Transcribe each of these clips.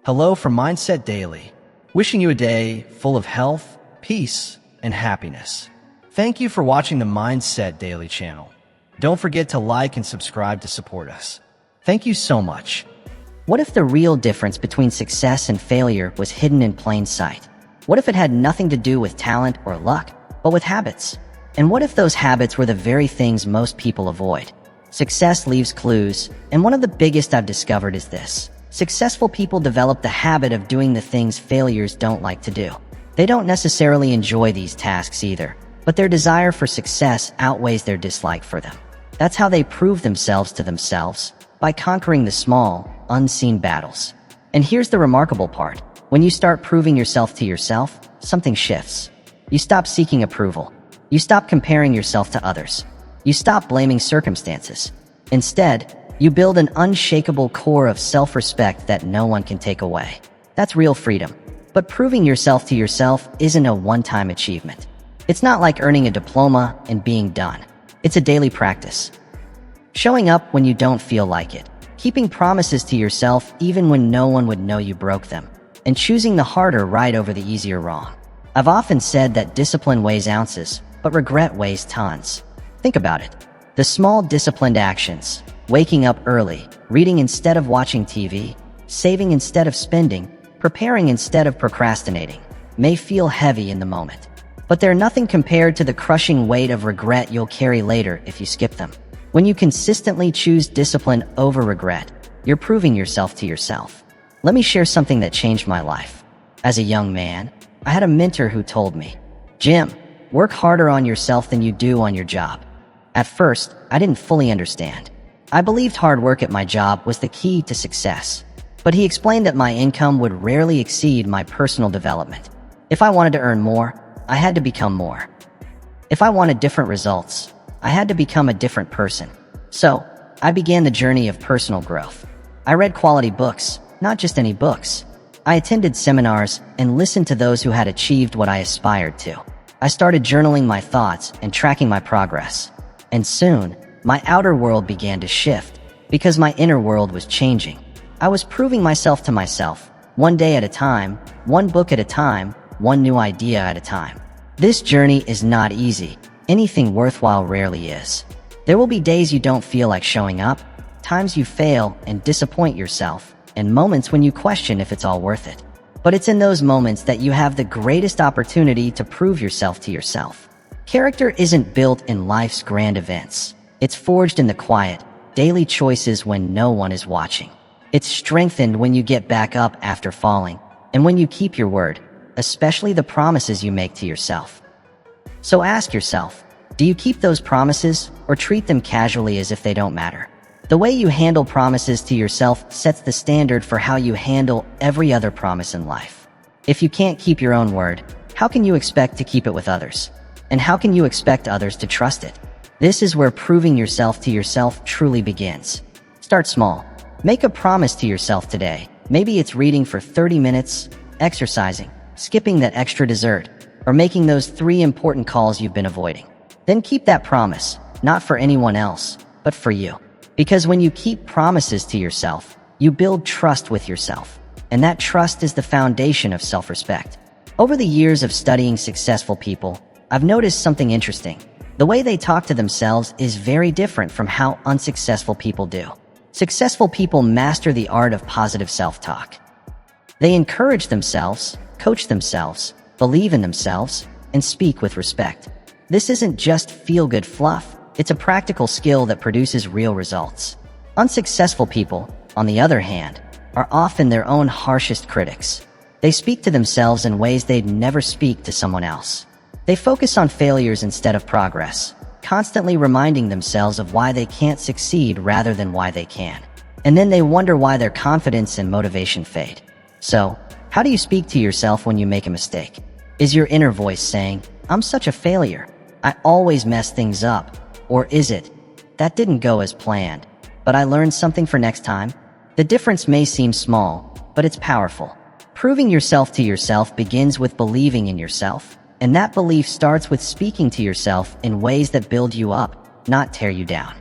Hello from Mindset Daily, wishing you a day full of health, peace, and happiness. Thank you for watching the Mindset Daily channel. Don't forget to like and subscribe to support us. Thank you so much. What if the real difference between success and failure was hidden in plain sight? What if it had nothing to do with talent or luck, but with habits? And what if those habits were the very things most people avoid? Success leaves clues, and one of the biggest I've discovered is this. Successful people develop the habit of doing the things failures don't like to do. They don't necessarily enjoy these tasks either, but their desire for success outweighs their dislike for them. That's how they prove themselves to themselves, by conquering the small, unseen battles. And here's the remarkable part. When you start proving yourself to yourself, something shifts. You stop seeking approval. You stop comparing yourself to others. You stop blaming circumstances. Instead, you build an unshakable core of self-respect that no one can take away. That's real freedom. But proving yourself to yourself isn't a one-time achievement. It's not like earning a diploma and being done. It's a daily practice. Showing up when you don't feel like it. Keeping promises to yourself even when no one would know you broke them. And choosing the harder right over the easier wrong. I've often said that discipline weighs ounces, but regret weighs tons. Think about it. The small disciplined actions, waking up early, reading instead of watching TV, saving instead of spending, preparing instead of procrastinating, may feel heavy in the moment. But they're nothing compared to the crushing weight of regret you'll carry later if you skip them. When you consistently choose discipline over regret, you're proving yourself to yourself. Let me share something that changed my life. As a young man, I had a mentor who told me, "Jim, work harder on yourself than you do on your job." At first, I didn't fully understand. I believed hard work at my job was the key to success. But he explained that my income would rarely exceed my personal development. If I wanted to earn more, I had to become more. If I wanted different results, I had to become a different person. So, I began the journey of personal growth. I read quality books, not just any books. I attended seminars and listened to those who had achieved what I aspired to. I started journaling my thoughts and tracking my progress. And soon, my outer world began to shift because my inner world was changing. I was proving myself to myself, one day at a time, one book at a time, one new idea at a time. This journey is not easy. Anything worthwhile rarely is. There will be days you don't feel like showing up, times you fail and disappoint yourself, and moments when you question if it's all worth it. But it's in those moments that you have the greatest opportunity to prove yourself to yourself. Character isn't built in life's grand events. It's forged in the quiet, daily choices when no one is watching. It's strengthened when you get back up after falling, and when you keep your word, especially the promises you make to yourself. So ask yourself, do you keep those promises or treat them casually as if they don't matter? The way you handle promises to yourself sets the standard for how you handle every other promise in life. If you can't keep your own word, how can you expect to keep it with others? And how can you expect others to trust it? This is where proving yourself to yourself truly begins. Start small. Make a promise to yourself today. Maybe it's reading for 30 minutes, exercising, skipping that extra dessert, or making those 3 important calls you've been avoiding. Then keep that promise, not for anyone else, but for you. Because when you keep promises to yourself, you build trust with yourself. And that trust is the foundation of self-respect. Over the years of studying successful people, I've noticed something interesting. The way they talk to themselves is very different from how unsuccessful people do. Successful people master the art of positive self-talk. They encourage themselves, coach themselves, believe in themselves, and speak with respect. This isn't just feel-good fluff. It's a practical skill that produces real results. Unsuccessful people, on the other hand, are often their own harshest critics. They speak to themselves in ways they'd never speak to someone else. They focus on failures instead of progress, constantly reminding themselves of why they can't succeed rather than why they can. And then they wonder why their confidence and motivation fade. So, how do you speak to yourself when you make a mistake? Is your inner voice saying, "I'm such a failure. I always mess things up"? Or is it, "That didn't go as planned, but I learned something for next time"? The difference may seem small, but it's powerful. Proving yourself to yourself begins with believing in yourself, and that belief starts with speaking to yourself in ways that build you up, not tear you down.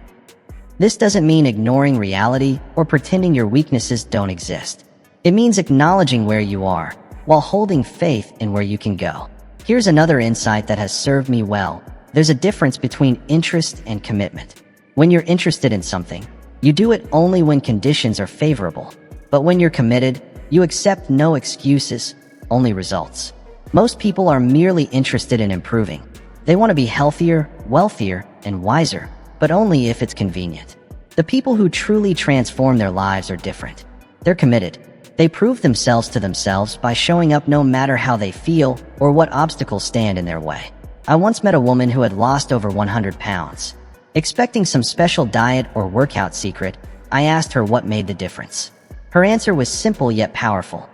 This doesn't mean ignoring reality or pretending your weaknesses don't exist. It means acknowledging where you are, while holding faith in where you can go. Here's another insight that has served me well. There's a difference between interest and commitment. When you're interested in something, you do it only when conditions are favorable. But when you're committed, you accept no excuses, only results. Most people are merely interested in improving. They want to be healthier, wealthier, and wiser, but only if it's convenient. The people who truly transform their lives are different. They're committed. They prove themselves to themselves by showing up no matter how they feel or what obstacles stand in their way. I once met a woman who had lost over 100 pounds. Expecting some special diet or workout secret, I asked her what made the difference. Her answer was simple yet powerful.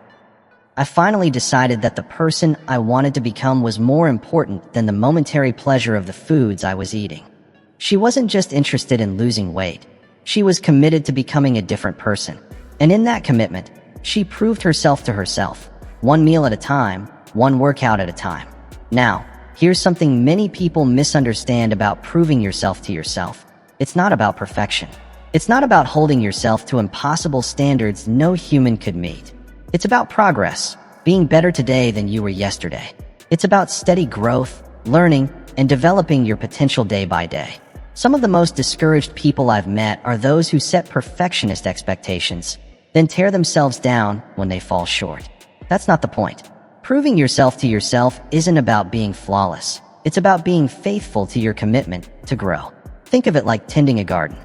I finally decided that the person I wanted to become was more important than the momentary pleasure of the foods I was eating. She wasn't just interested in losing weight. She was committed to becoming a different person. And in that commitment, she proved herself to herself, one meal at a time, one workout at a time. Now, here's something many people misunderstand about proving yourself to yourself. It's not about perfection. It's not about holding yourself to impossible standards no human could meet. It's about progress, being better today than you were yesterday. It's about steady growth, learning, and developing your potential day by day. Some of the most discouraged people I've met are those who set perfectionist expectations, then tear themselves down when they fall short. That's not the point. Proving yourself to yourself isn't about being flawless. It's about being faithful to your commitment to grow. Think of it like tending a garden.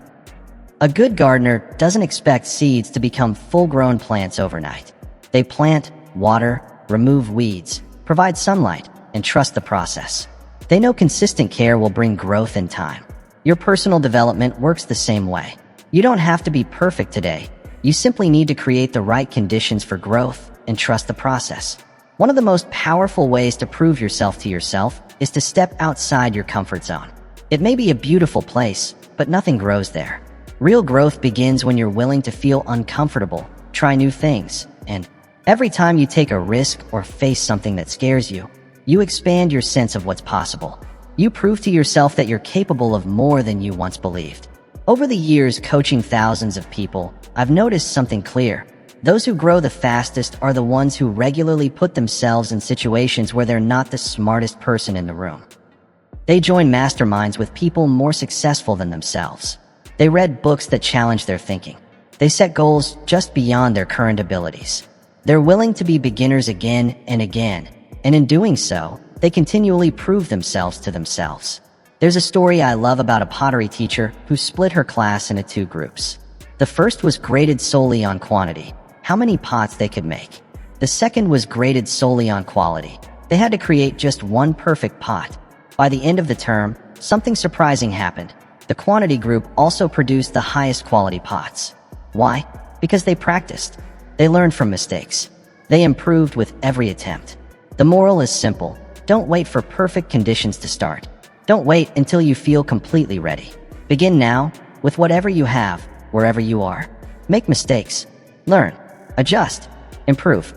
A good gardener doesn't expect seeds to become full-grown plants overnight. They plant, water, remove weeds, provide sunlight, and trust the process. They know consistent care will bring growth in time. Your personal development works the same way. You don't have to be perfect today. You simply need to create the right conditions for growth and trust the process. One of the most powerful ways to prove yourself to yourself is to step outside your comfort zone. It may be a beautiful place, but nothing grows there. Real growth begins when you're willing to feel uncomfortable, try new things, and every time you take a risk or face something that scares you, you expand your sense of what's possible. You prove to yourself that you're capable of more than you once believed. Over the years coaching thousands of people, I've noticed something clear. Those who grow the fastest are the ones who regularly put themselves in situations where they're not the smartest person in the room. They join masterminds with people more successful than themselves. They read books that challenge their thinking. They set goals just beyond their current abilities. They're willing to be beginners again and again, and in doing so, they continually prove themselves to themselves. There's a story I love about a pottery teacher who split her class into two groups. The first was graded solely on quantity, how many pots they could make. The second was graded solely on quality. They had to create just one perfect pot. By the end of the term, something surprising happened. The quantity group also produced the highest quality pots. Why? Because they practiced. They learned from mistakes. They improved with every attempt. The moral is simple. Don't wait for perfect conditions to start. Don't wait until you feel completely ready. Begin now, with whatever you have, wherever you are. Make mistakes. Learn. Adjust. Improve.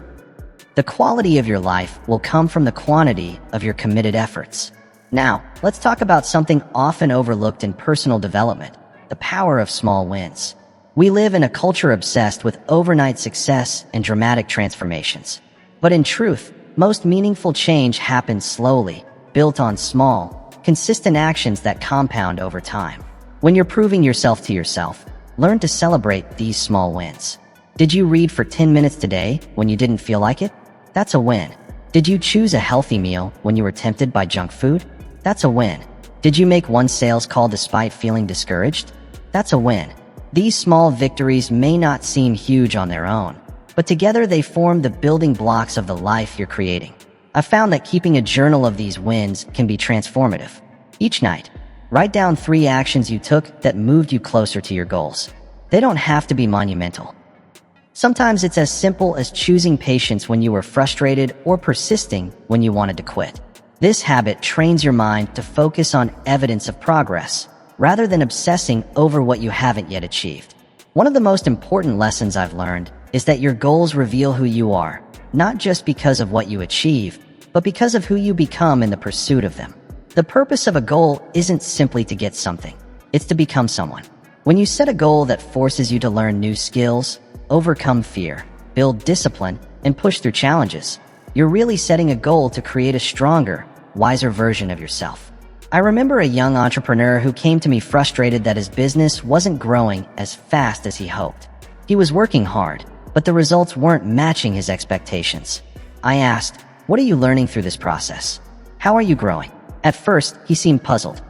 The quality of your life will come from the quantity of your committed efforts. Now, let's talk about something often overlooked in personal development, the power of small wins. We live in a culture obsessed with overnight success and dramatic transformations. But in truth, most meaningful change happens slowly, built on small, consistent actions that compound over time. When you're proving yourself to yourself, learn to celebrate these small wins. Did you read for 10 minutes today when you didn't feel like it? That's a win. Did you choose a healthy meal when you were tempted by junk food? That's a win. Did you make one sales call despite feeling discouraged? That's a win. These small victories may not seem huge on their own, but together they form the building blocks of the life you're creating. I've found that keeping a journal of these wins can be transformative. Each night, write down 3 actions you took that moved you closer to your goals. They don't have to be monumental. Sometimes it's as simple as choosing patience when you were frustrated or persisting when you wanted to quit. This habit trains your mind to focus on evidence of progress, rather than obsessing over what you haven't yet achieved. One of the most important lessons I've learned is that your goals reveal who you are, not just because of what you achieve, but because of who you become in the pursuit of them. The purpose of a goal isn't simply to get something, it's to become someone. When you set a goal that forces you to learn new skills, overcome fear, build discipline, and push through challenges. You're really setting a goal to create a stronger, wiser version of yourself. I remember a young entrepreneur who came to me frustrated that his business wasn't growing as fast as he hoped. He was working hard, but the results weren't matching his expectations. I asked, "What are you learning through this process? How are you growing?" At first, he seemed puzzled.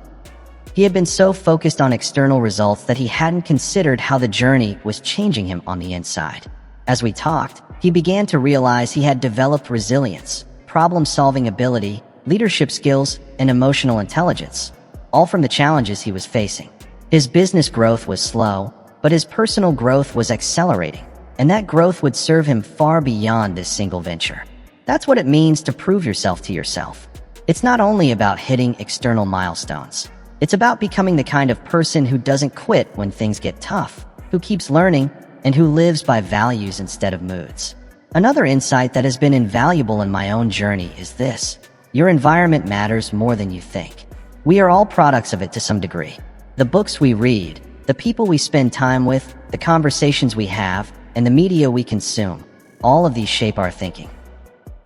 He had been so focused on external results that he hadn't considered how the journey was changing him on the inside. As we talked, he began to realize he had developed resilience, problem-solving ability, leadership skills, and emotional intelligence, all from the challenges he was facing. His business growth was slow, but his personal growth was accelerating, and that growth would serve him far beyond this single venture. That's what it means to prove yourself to yourself. It's not only about hitting external milestones. It's about becoming the kind of person who doesn't quit when things get tough, who keeps learning, and who lives by values instead of moods. Another insight that has been invaluable in my own journey is this: your environment matters more than you think. We are all products of it to some degree. The books we read, the people we spend time with, the conversations we have, and the media we consume, all of these shape our thinking.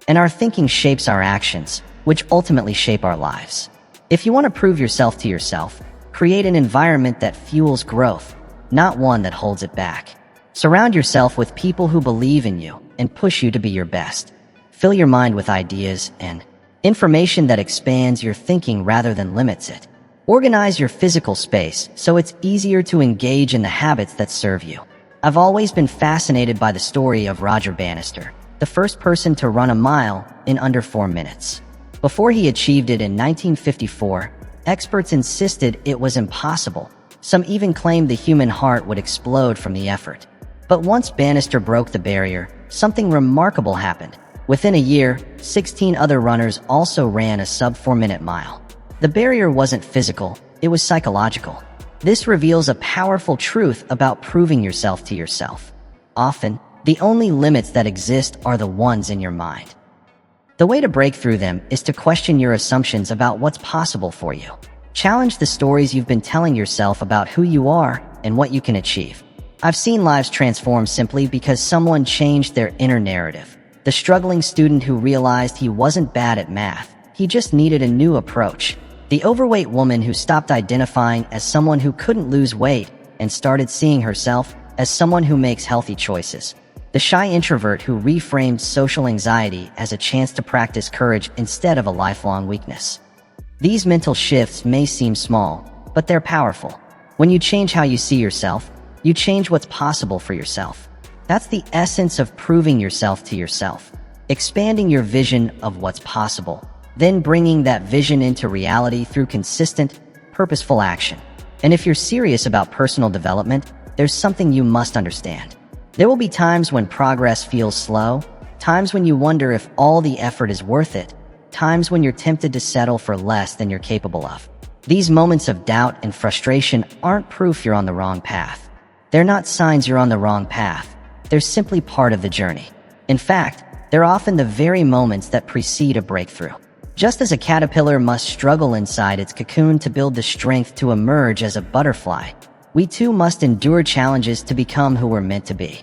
And our thinking shapes our actions, which ultimately shape our lives. If you want to prove yourself to yourself, create an environment that fuels growth, not one that holds it back. Surround yourself with people who believe in you and push you to be your best. Fill your mind with ideas and information that expands your thinking rather than limits it. Organize your physical space so it's easier to engage in the habits that serve you. I've always been fascinated by the story of Roger Bannister, the first person to run a mile in under 4 minutes. Before he achieved it in 1954, experts insisted it was impossible. Some even claimed the human heart would explode from the effort. But once Bannister broke the barrier, something remarkable happened. Within a year, 16 other runners also ran a sub-4-minute mile. The barrier wasn't physical, it was psychological. This reveals a powerful truth about proving yourself to yourself. Often, the only limits that exist are the ones in your mind. The way to break through them is to question your assumptions about what's possible for you. Challenge the stories you've been telling yourself about who you are and what you can achieve. I've seen lives transform simply because someone changed their inner narrative. The struggling student who realized he wasn't bad at math, he just needed a new approach. The overweight woman who stopped identifying as someone who couldn't lose weight and started seeing herself as someone who makes healthy choices. The shy introvert who reframed social anxiety as a chance to practice courage instead of a lifelong weakness. These mental shifts may seem small, but they're powerful. When you change how you see yourself, you change what's possible for yourself. That's the essence of proving yourself to yourself. Expanding your vision of what's possible, then bringing that vision into reality through consistent, purposeful action. And if you're serious about personal development, there's something you must understand. There will be times when progress feels slow, times when you wonder if all the effort is worth it, times when you're tempted to settle for less than you're capable of. These moments of doubt and frustration aren't proof you're on the wrong path. They're not signs you're on the wrong path. They're simply part of the journey. In fact, they're often the very moments that precede a breakthrough. Just as a caterpillar must struggle inside its cocoon to build the strength to emerge as a butterfly, we too must endure challenges to become who we're meant to be.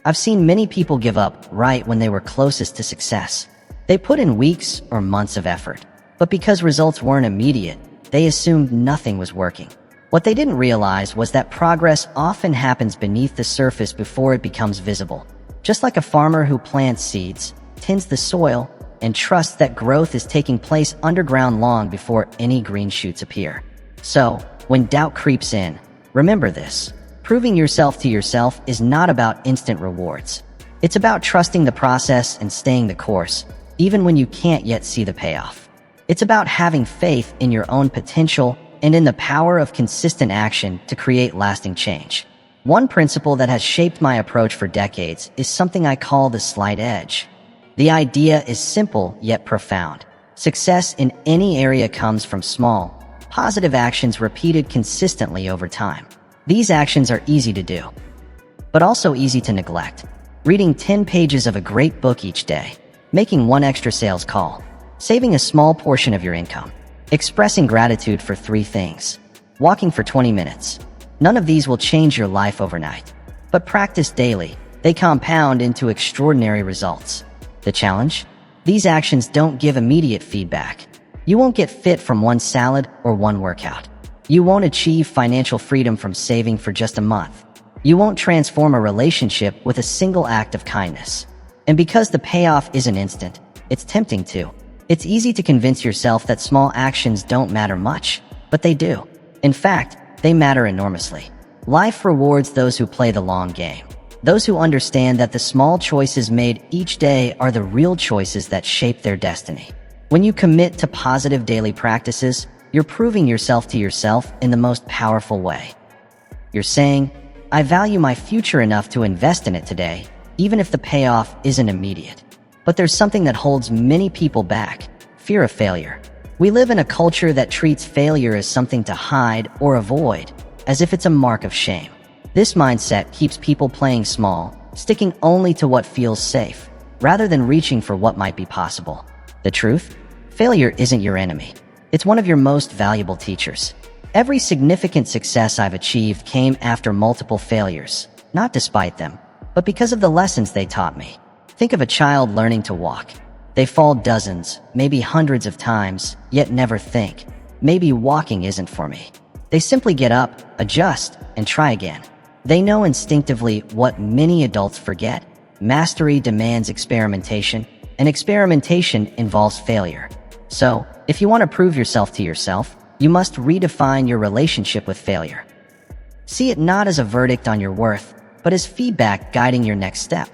I've seen many people give up right when they were closest to success. They put in weeks or months of effort, but because results weren't immediate, they assumed nothing was working. What they didn't realize was that progress often happens beneath the surface before it becomes visible. Just like a farmer who plants seeds, tends the soil, and trusts that growth is taking place underground long before any green shoots appear. So, when doubt creeps in, remember this: proving yourself to yourself is not about instant rewards. It's about trusting the process and staying the course, even when you can't yet see the payoff. It's about having faith in your own potential and in the power of consistent action to create lasting change. One principle that has shaped my approach for decades is something I call the slight edge. The idea is simple yet profound. Success in any area comes from small, positive actions repeated consistently over time. These actions are easy to do, but also easy to neglect. Reading 10 pages of a great book each day, making one extra sales call, saving a small portion of your income, expressing gratitude for 3 things, walking for 20 minutes. None of these will change your life overnight, but practice daily, They compound into extraordinary results. The challenge? These actions don't give immediate feedback. You won't get fit from one salad or one workout. You won't achieve financial freedom from saving for just a month. You won't transform a relationship with a single act of kindness. And because the payoff isn't instant, it's tempting to. It's easy to convince yourself that small actions don't matter much, but they do. In fact, they matter enormously. Life rewards those who play the long game. Those who understand that the small choices made each day are the real choices that shape their destiny. When you commit to positive daily practices, you're proving yourself to yourself in the most powerful way. You're saying, I value my future enough to invest in it today, even if the payoff isn't immediate. But there's something that holds many people back: fear of failure. We live in a culture that treats failure as something to hide or avoid, as if it's a mark of shame. This mindset keeps people playing small, sticking only to what feels safe, rather than reaching for what might be possible. The truth? Failure isn't your enemy. It's one of your most valuable teachers. Every significant success I've achieved came after multiple failures, not despite them, but because of the lessons they taught me. Think of a child learning to walk. They fall dozens, maybe hundreds of times, yet never think, maybe walking isn't for me. They simply get up, adjust, and try again. They know instinctively what many adults forget: mastery demands experimentation, and experimentation involves failure. So, if you want to prove yourself to yourself, you must redefine your relationship with failure. See it not as a verdict on your worth, but as feedback guiding your next step.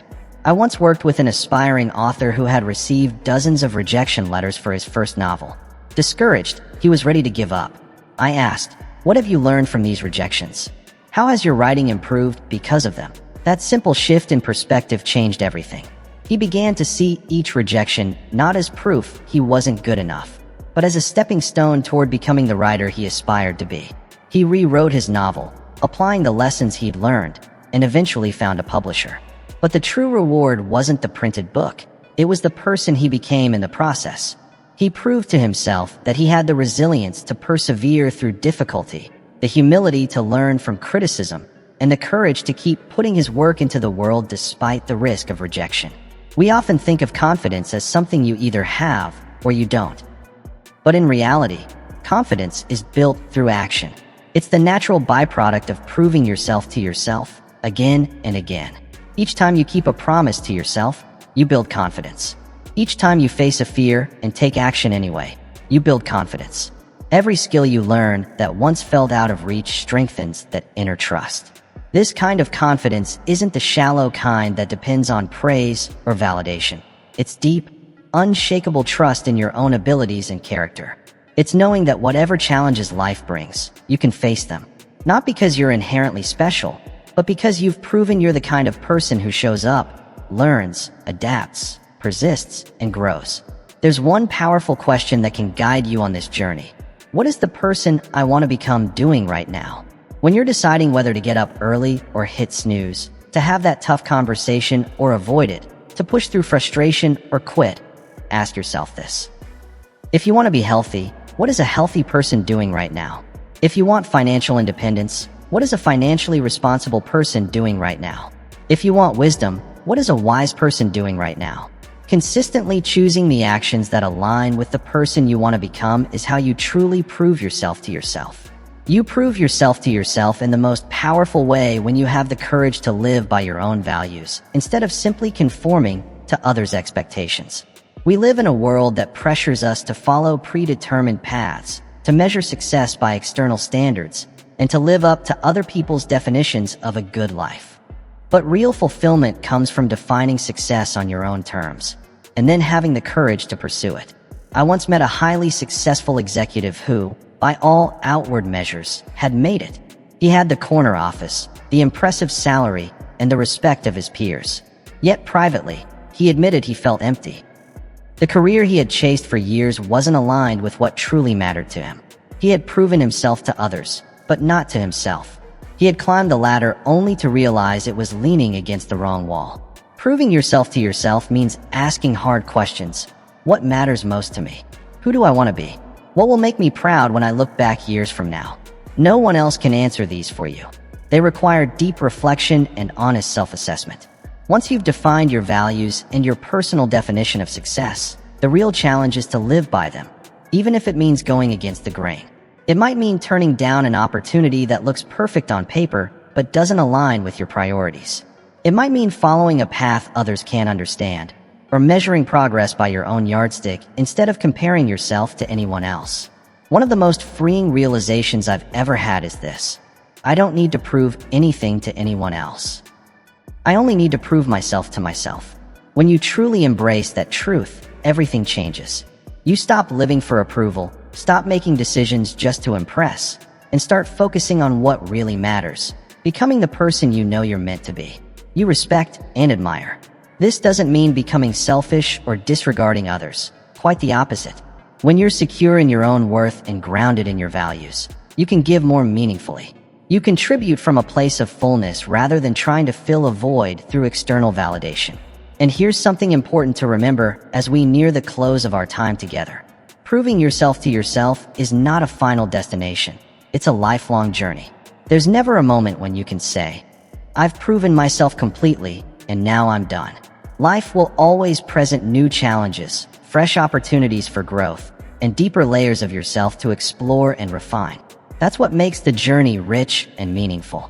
I once worked with an aspiring author who had received dozens of rejection letters for his first novel. Discouraged, he was ready to give up. I asked, "What have you learned from these rejections? How has your writing improved because of them?" That simple shift in perspective changed everything. He began to see each rejection not as proof he wasn't good enough, but as a stepping stone toward becoming the writer he aspired to be. He rewrote his novel, applying the lessons he'd learned, and eventually found a publisher. But the true reward wasn't the printed book. It was the person he became in the process. He proved to himself that he had the resilience to persevere through difficulty, the humility to learn from criticism, and the courage to keep putting his work into the world despite the risk of rejection. We often think of confidence as something you either have or you don't. But in reality, confidence is built through action. It's the natural byproduct of proving yourself to yourself again and again. Each time you keep a promise to yourself, you build confidence. Each time you face a fear and take action anyway, you build confidence. Every skill you learn that once felt out of reach strengthens that inner trust. This kind of confidence isn't the shallow kind that depends on praise or validation. It's deep, unshakable trust in your own abilities and character. It's knowing that whatever challenges life brings, you can face them. Not because you're inherently special, but because you've proven you're the kind of person who shows up, learns, adapts, persists, and grows. There's one powerful question that can guide you on this journey. What is the person I want to become doing right now? When you're deciding whether to get up early or hit snooze, to have that tough conversation or avoid it, to push through frustration or quit, ask yourself this. If you want to be healthy, what is a healthy person doing right now? If you want financial independence, what is a financially responsible person doing right now? If you want wisdom, what is a wise person doing right now? Consistently choosing the actions that align with the person you want to become is how you truly prove yourself to yourself. You prove yourself to yourself in the most powerful way when you have the courage to live by your own values, instead of simply conforming to others' expectations. We live in a world that pressures us to follow predetermined paths, to measure success by external standards, and to live up to other people's definitions of a good life. But real fulfillment comes from defining success on your own terms, and then having the courage to pursue it. I once met a highly successful executive who, by all outward measures, had made it. He had the corner office, the impressive salary, and the respect of his peers. Yet privately, he admitted he felt empty. The career he had chased for years wasn't aligned with what truly mattered to him. He had proven himself to others, but not to himself. He had climbed the ladder only to realize it was leaning against the wrong wall. Proving yourself to yourself means asking hard questions. What matters most to me? Who do I want to be? What will make me proud when I look back years from now? No one else can answer these for you. They require deep reflection and honest self-assessment. Once you've defined your values and your personal definition of success, the real challenge is to live by them, even if it means going against the grain. It might mean turning down an opportunity that looks perfect on paper but doesn't align with your priorities. It might mean following a path others can't understand, or measuring progress by your own yardstick instead of comparing yourself to anyone else. One of the most freeing realizations I've ever had is this: I don't need to prove anything to anyone else. I only need to prove myself to myself. When you truly embrace that truth, everything changes. You stop living for approval, stop making decisions just to impress, and start focusing on what really matters, becoming the person you know you're meant to be. You respect and admire. This doesn't mean becoming selfish or disregarding others. Quite the opposite. When you're secure in your own worth and grounded in your values, you can give more meaningfully. You contribute from a place of fullness rather than trying to fill a void through external validation. And here's something important to remember as we near the close of our time together. Proving yourself to yourself is not a final destination. It's a lifelong journey. There's never a moment when you can say, "I've proven myself completely, and now I'm done." Life will always present new challenges, fresh opportunities for growth, and deeper layers of yourself to explore and refine. That's what makes the journey rich and meaningful.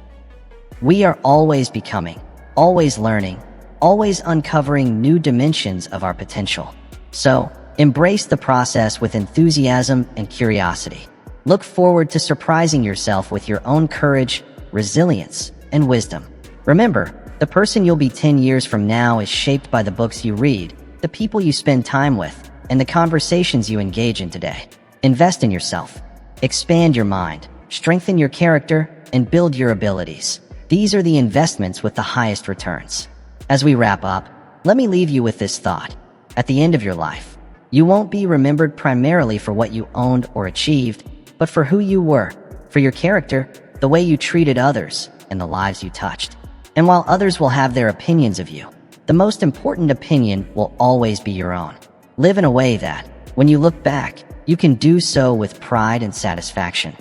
We are always becoming, always learning, always uncovering new dimensions of our potential. So, embrace the process with enthusiasm and curiosity. Look forward to surprising yourself with your own courage, resilience, and wisdom. Remember, the person you'll be 10 years from now is shaped by the books you read, the people you spend time with, and the conversations you engage in today. Invest in yourself. Expand your mind, strengthen your character, and build your abilities. These are the investments with the highest returns. As we wrap up, let me leave you with this thought. At the end of your life, you won't be remembered primarily for what you owned or achieved, but for who you were, for your character, the way you treated others, and the lives you touched. And while others will have their opinions of you, the most important opinion will always be your own. Live in a way that, when you look back, you can do so with pride and satisfaction.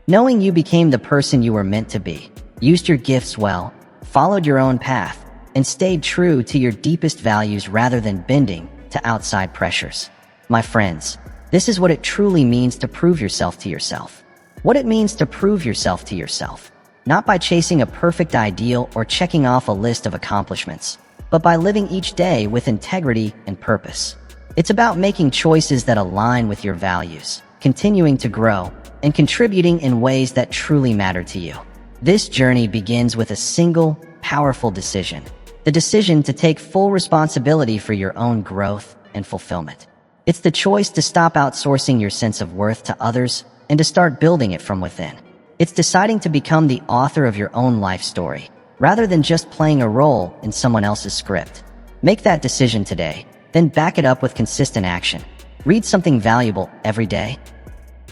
Knowing you became the person you were meant to be, used your gifts well, followed your own path, and stayed true to your deepest values rather than bending to outside pressures. My friends, this is what it truly means to prove yourself to yourself. What it means to prove yourself to yourself. Not by chasing a perfect ideal or checking off a list of accomplishments, but by living each day with integrity and purpose. It's about making choices that align with your values, continuing to grow, and contributing in ways that truly matter to you. This journey begins with a single, powerful decision. The decision to take full responsibility for your own growth and fulfillment. It's the choice to stop outsourcing your sense of worth to others and to start building it from within. It's deciding to become the author of your own life story, rather than just playing a role in someone else's script. Make that decision today, then back it up with consistent action. Read something valuable every day.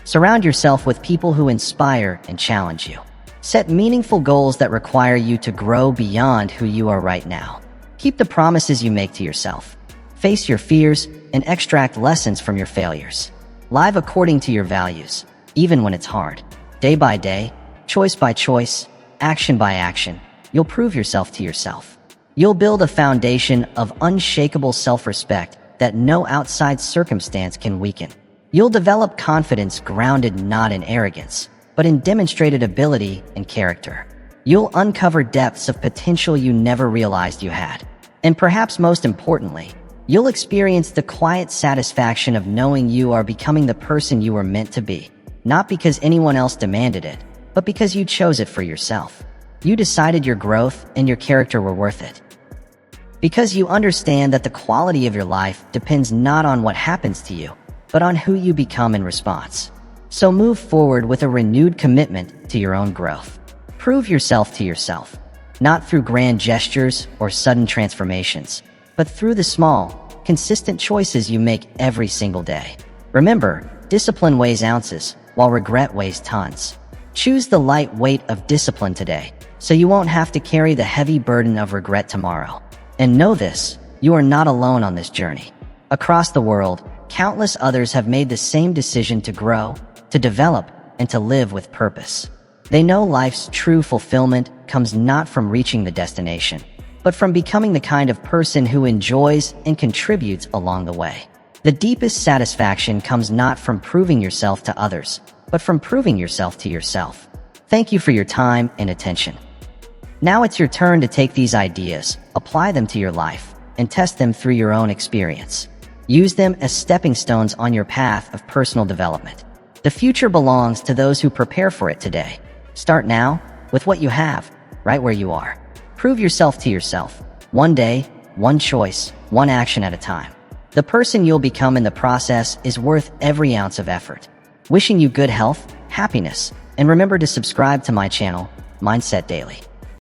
Surround yourself with people who inspire and challenge you. Set meaningful goals that require you to grow beyond who you are right now. Keep the promises you make to yourself. Face your fears and extract lessons from your failures. Live according to your values, even when it's hard. Day by day, choice by choice, action by action, you'll prove yourself to yourself. You'll build a foundation of unshakable self-respect that no outside circumstance can weaken. You'll develop confidence grounded not in arrogance, but in demonstrated ability and character. You'll uncover depths of potential you never realized you had. And perhaps most importantly, you'll experience the quiet satisfaction of knowing you are becoming the person you were meant to be. Not because anyone else demanded it, but because you chose it for yourself. You decided your growth and your character were worth it. Because you understand that the quality of your life depends not on what happens to you, but on who you become in response. So move forward with a renewed commitment to your own growth. Prove yourself to yourself, not through grand gestures or sudden transformations, but through the small, consistent choices you make every single day. Remember, discipline weighs ounces, while regret weighs tons. Choose the light weight of discipline today, so you won't have to carry the heavy burden of regret tomorrow. And know this, you are not alone on this journey. Across the world, countless others have made the same decision to grow, to develop, and to live with purpose. They know life's true fulfillment comes not from reaching the destination, but from becoming the kind of person who enjoys and contributes along the way. The deepest satisfaction comes not from proving yourself to others, but from proving yourself to yourself. Thank you for your time and attention. Now it's your turn to take these ideas, apply them to your life, and test them through your own experience. Use them as stepping stones on your path of personal development. The future belongs to those who prepare for it today. Start now, with what you have, right where you are. Prove yourself to yourself. One day, one choice, one action at a time. The person you'll become in the process is worth every ounce of effort. Wishing you good health, happiness, and remember to subscribe to my channel, Mindset Daily.